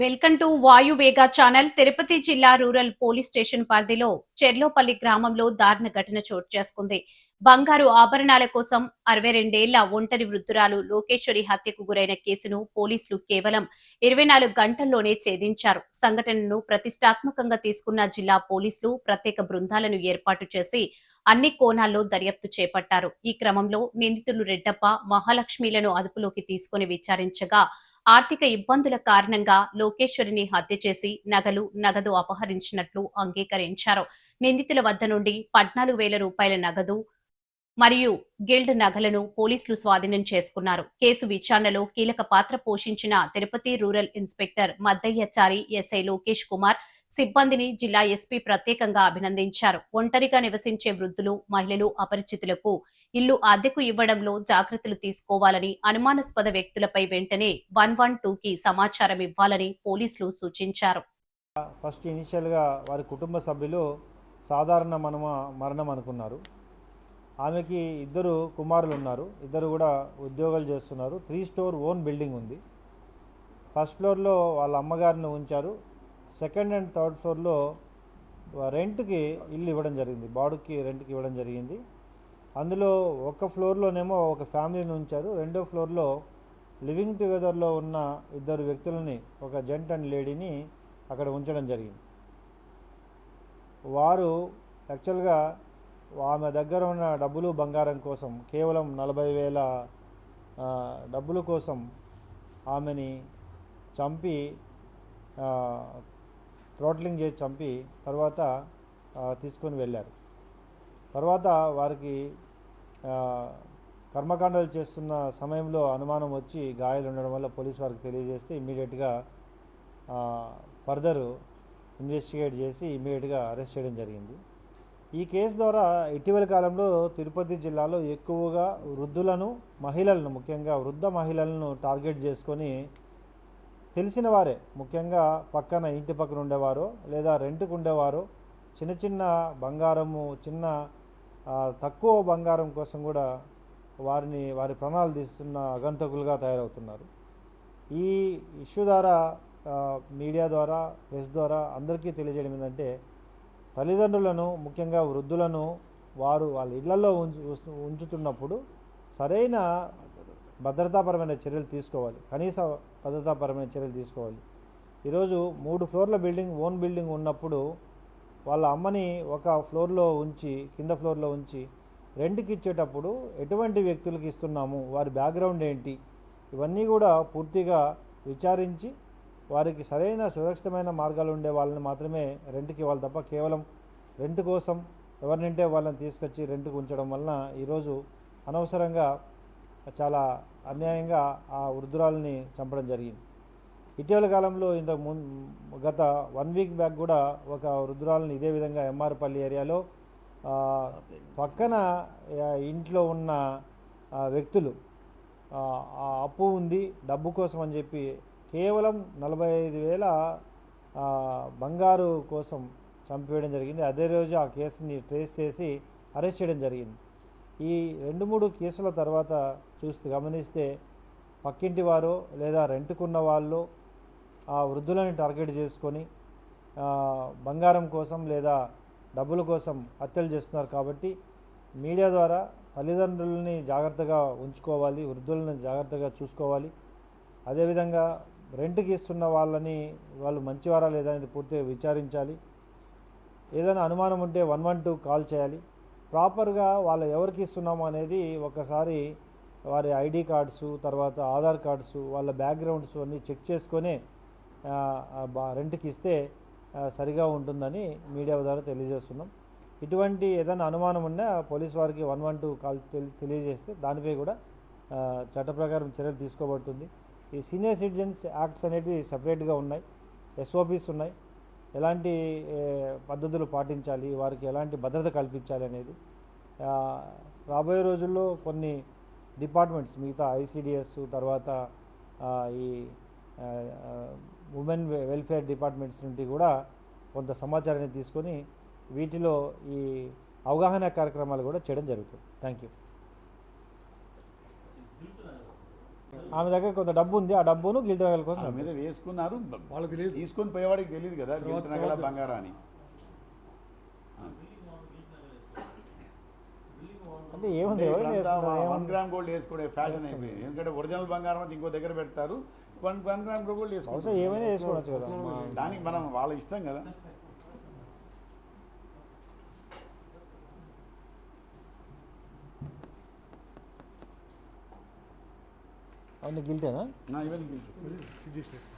Welcome to Vayuvega channel. Tirupati జిల్లా rural police station పరిధిలో చెర్లోపల్లి గ్రామంలో దారుణ ఘటన చోటు చేసుకుంది. బంగారు ఆభరణాల కోసం 62 ఏళ్ల ఒంటరి వృద్ధురాలు లోకేశ్వరి హత్యకు గురైన కేసును పోలీసులు కేవలం 24 గంటల్లోనే ఛేదించారు. సంఘటనను ప్రతిష్టాత్మకంగా తీసుకున్న జిల్లా పోలీసులు ప్రత్యేక బృందాలను ఏర్పాటు చేసి అన్ని కోణాల్లో దర్యాప్తు చేపట్టారు. ఈ క్రమంలో నిందితులు రెడ్డప్ప, మహాలక్ష్మిలను అదుపులోకి తీసుకుని విచారించగా ఆర్థిక ఇబ్బందుల కారణంగా లోకేశ్వరిని హత్య చేసి నగదు అపహరించినట్లు అంగీకరించారు. నిందితుల వద్ద నుండి 14,000 రూపాయల నగదు మరియు గిల్డ్ నగలను పోలీసులు స్వాధీనం చేసుకున్నారు. కేసు విచారణలో కీలక పాత్ర పోషించిన Tirupati rural inspector Maddayyachari, SI Lokesh Kumar సిబ్బందిని జిల్లా ఎస్పీ ప్రత్యేకంగా అభినందించారు. ఒంటరిగా నివసించే వృద్ధులు, మహిళలు, అపరిచితులకు ఇల్లు అద్దెకు ఇవ్వడంలో జాగ్రత్తలు తీసుకోవాలని, అనుమానాస్పద వ్యక్తులపై వెంటనే 112కి సమాచారం ఇవ్వాలని పోలీసులు సూచించారు. ఫస్ట్ ఇనిషియల్గా వారి కుటుంబ సభ్యులు సాధారణ మరణం అనుకున్నారు. ఆమెకి ఇద్దరు కుమారులు ఉన్నారు. ఇద్దరు కూడా ఉద్యోగాలు చేస్తున్నారు. 3 స్టోర్ ఓన్ బిల్డింగ్ ఉంది. ఫస్ట్ ఫ్లోర్లో వాళ్ళ అమ్మగారిని ఉంచారు. సెకండ్ అండ్ థర్డ్ ఫ్లోర్లో రెంట్కి ఇల్లు ఇవ్వడం జరిగింది. బాడుకి రెంట్కి ఇవ్వడం జరిగింది. అందులో ఒక ఫ్లోర్లోనేమో ఒక ఫ్యామిలీని ఉంచారు. రెండో ఫ్లోర్లో లివింగ్ టుగెదర్లో ఉన్న ఇద్దరు వ్యక్తులని, ఒక జెంట్ అండ్ లేడీని అక్కడ ఉంచడం జరిగింది. వారు యాక్చువల్గా ఆమె దగ్గర ఉన్న డబ్బులు, బంగారం కోసం కేవలం 40,000 డబ్బుల కోసం ఆమెని చంపి, థ్రోట్లింగ్ చేసి చంపి తర్వాత తీసుకొని వెళ్ళారు. తర్వాత వారికి కర్మకాండాలు చేస్తున్న సమయంలో అనుమానం వచ్చి గాయాలు ఉండడం వల్ల పోలీసు వారికి తెలియజేస్తే ఇమ్మీడియట్గా ఫర్దర్ ఇన్వెస్టిగేట్ చేసి ఇమ్మీడియట్గా అరెస్ట్ చేయడం జరిగింది. ఈ కేసు ద్వారా ఇటీవల కాలంలో తిరుపతి జిల్లాలో ఎక్కువగా వృద్ధులను, మహిళలను, ముఖ్యంగా వృద్ధ మహిళలను టార్గెట్ చేసుకొని తెలిసిన వారే, ముఖ్యంగా పక్కన ఇంటి పక్కన ఉండేవారో లేదా రెంట్కు ఉండేవారో చిన్న బంగారము, తక్కువ బంగారం కోసం కూడా వారి ప్రాణాలు తీస్తున్న అగంతకులుగా తయారవుతున్నారు. ఈ ఇష్యూ ద్వారా మీడియా ద్వారా, ప్రెస్ ద్వారా అందరికీ తెలియజేయడం ఏంటంటే, తల్లిదండ్రులను, ముఖ్యంగా వృద్ధులను వాళ్ళ ఇళ్లలో ఉంచుతున్నప్పుడు సరైన భద్రతాపరమైన చర్యలు తీసుకోవాలి. కనీస భద్రతాపరమైన చర్యలు తీసుకోవాలి. ఈరోజు 3 ఫ్లోర్ల బిల్డింగ్, ఓన్ బిల్డింగ్ ఉన్నప్పుడు వాళ్ళ అమ్మని ఒక ఫ్లోర్లో ఉంచి, కింద ఫ్లోర్లో ఉంచి రెంట్కి ఇచ్చేటప్పుడు ఎటువంటి వ్యక్తులకు ఇస్తున్నాము, వారి బ్యాక్గ్రౌండ్ ఏంటి, ఇవన్నీ కూడా పూర్తిగా విచారించి వారికి సరైన సురక్షితమైన మార్గాలు ఉండే వాళ్ళని మాత్రమే రెంట్కి ఇవ్వాలి తప్ప కేవలం రెంట్ కోసం ఎవరినంటే వాళ్ళని తీసుకొచ్చి రెంట్కి ఉంచడం వలన ఈరోజు అనవసరంగా చాలా అన్యాయంగా ఆ వృద్ధురాలని చంపడం జరిగింది. ఇటీవల కాలంలో గత 1 వీక్ బ్యాక్ కూడా ఒక వృద్ధురాలని ఇదే విధంగా ఎంఆర్పల్లి ఏరియాలో పక్కన ఇంట్లో ఉన్న వ్యక్తులు అప్పు ఉంది, డబ్బు కోసం అని చెప్పి కేవలం 45,000 బంగారు కోసం చంపివేయడం జరిగింది. అదే రోజు ఆ కేసుని ట్రేస్ చేసి అరెస్ట్ చేయడం జరిగింది. ఈ 2-3 కేసుల తర్వాత గమనిస్తే పక్కింటి వారు లేదా రెంట్కున్న వాళ్ళు ఆ వృద్ధులని టార్గెట్ చేసుకొని బంగారం కోసం లేదా డబ్బుల కోసం హత్యలు చేస్తున్నారు. కాబట్టి మీడియా ద్వారా తల్లిదండ్రులని జాగ్రత్తగా ఉంచుకోవాలి, వృద్ధులను జాగ్రత్తగా చూసుకోవాలి. అదేవిధంగా రెంట్కి ఇస్తున్న వాళ్ళు మంచివారా లేదా అనేది పూర్తిగా విచారించాలి. ఏదైనా అనుమానం ఉంటే 112 కాల్ చేయాలి. ప్రాపర్గా వాళ్ళు ఎవరికి ఇస్తున్నాము అనేది ఒకసారి వారి ఐడి కార్డ్స్, తర్వాత ఆధార్ కార్డ్స్, వాళ్ళ బ్యాక్గ్రౌండ్స్ అన్నీ చెక్ చేసుకొని రెంట్కి ఇస్తే సరిగా ఉంటుందని మీడియా ద్వారా తెలియజేస్తున్నాం. ఇటువంటి ఏదైనా అనుమానం ఉన్నా పోలీస్ వారికి 112 కాల్ తెలియజేస్తే దానిపై కూడా చట్ట ప్రకారం చర్యలు తీసుకోబడుతుంది. ఈ సీనియర్ సిటిజన్స్ యాక్ట్స్ అనేవి సపరేట్గా ఉన్నాయి, SOPs ఉన్నాయి. ఎలాంటి పద్ధతులు పాటించాలి, వారికి ఎలాంటి భద్రత కల్పించాలి అనేది రాబోయే రోజుల్లో కొన్ని డిపార్ట్మెంట్స్, మిగతా ICDS, తర్వాత ఈ ఉమెన్ వెల్ఫేర్ డిపార్ట్మెంట్స్ నుండి కూడా కొంత సమాచారాన్ని తీసుకొని వీటిలో ఈ అవగాహన కార్యక్రమాలు కూడా చేయడం జరుగుతుంది. Thank you. ఆమె దగ్గర కొంత డబ్బు ఉంది, ఆ డబ్బును గిల్ట్ నగల కోసం వాళ్ళ మీద వేసుకున్నారు. వాళ్ళకి తెలియదు. తీసుకొని పోయేవాడికి తెలియదు కదా గిల్ట్ నగల బంగారా అని. అంటే ఏముంది, ఎవరు చేసుకుంటారు? 1 గ్రామ్ గోల్డ్ వేసుకోవడం ఫ్యాషన్ అయిపోయింది. ఎందుకంటే ఒరిజినల్ బంగారం అయితే ఇంకో దగ్గర పెడతారు, 1 గ్రామ్ గోల్డ్ బహుశా వేసుకోవచ్చు. ఏమైనా చేసుకోవచ్చు కదా. దానికి మనం వాళ్ళ ఇష్టం కదా. అవన్నీ గిల్టేనా? ఇవన్నీ ఇది చేసినట్టు.